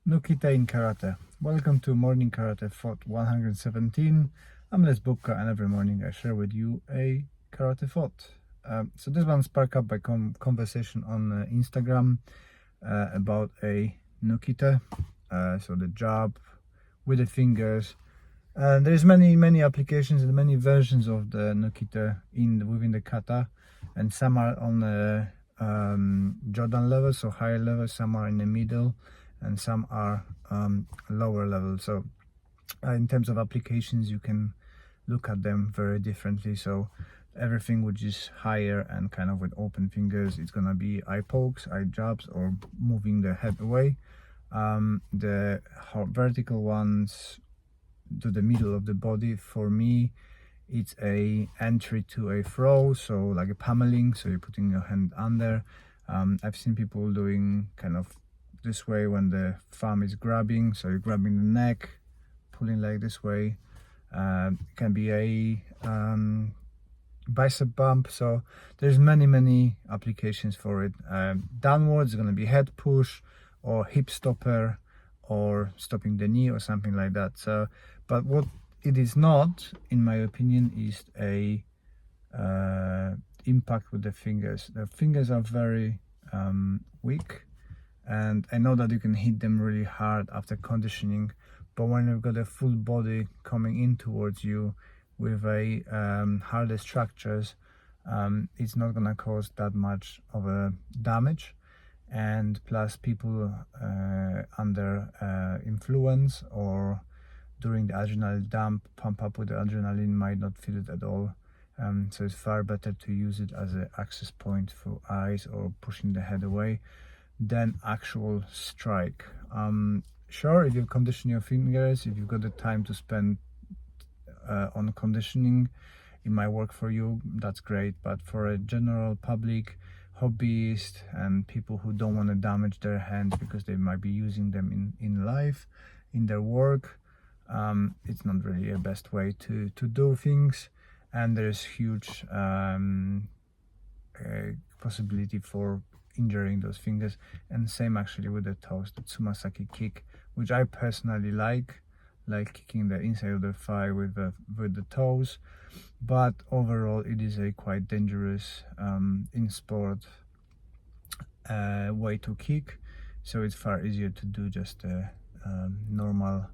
Nukite in Karate. Welcome to Morning Karate Thought 117. I'm Les Bubka, and every morning I share with you a karate thought. So this one sparked up by conversation on Instagram about a Nukite, so the jab with the fingers. And there's many applications and many versions of the Nukite within the kata, and some are on the Jordan level, so higher level, some are in the middle, and some are lower level. So in terms of applications, you can look at them very differently. So everything which is higher and kind of with open fingers, it's gonna be eye pokes, eye jabs, or moving the head away. The vertical ones to the middle of the body, for me it's a entry to a throw, so like a pummeling, so you're putting your hand under. I've seen people doing kind of this way when the thumb is grabbing, so you're grabbing the neck, pulling like this way. It can be a bicep bump, so there's many applications for it. Downwards is going to be head push or hip stopper or stopping the knee or something like that. So but what it is not, in my opinion, is a impact with the fingers. The fingers are very weak, and I know that you can hit them really hard after conditioning, but when you've got a full body coming in towards you with a harder structures, it's not gonna cause that much of a damage. And plus, people under influence or during the adrenaline pump up with the adrenaline might not feel it at all. So it's far better to use it as an access point for eyes or pushing the head away than actual strike. Sure, if you condition your fingers, if you've got the time to spend on conditioning, it might work for you, that's great. But for a general public, hobbyists, and people who don't want to damage their hands because they might be using them in life, in their work, it's not really a best way to do things. And there's huge possibility for injuring those fingers. And same actually with the toes, the Tsumasaki kick, which I personally like kicking the inside of the thigh with the toes, but overall it is a quite dangerous in sport way to kick. So it's far easier to do just a normal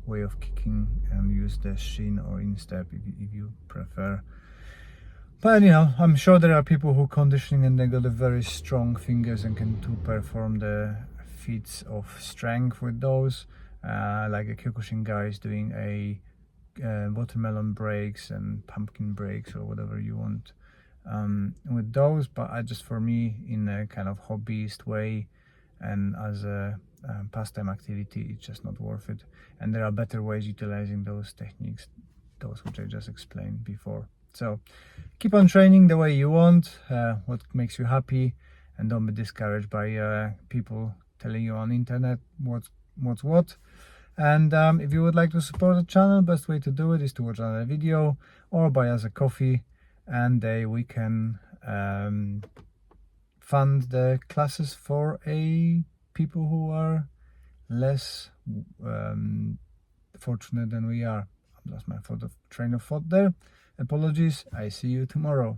way of kicking and use the shin or instep if you prefer. But I'm sure there are people who conditioning and they got a very strong fingers and can perform the feats of strength with those, like a Kyokushin guy is doing a watermelon breaks and pumpkin breaks or whatever you want with those. But for me, in a kind of hobbyist way and as a pastime activity, it's just not worth it. And there are better ways utilizing those techniques, those which I just explained before. So keep on training the way you want, what makes you happy, and don't be discouraged by people telling you on internet what's what. And if you would like to support the channel, best way to do it is to watch another video or buy us a coffee, and we can fund the classes for people who are less fortunate than we are. I've lost my train of thought there. Apologies. I see you tomorrow.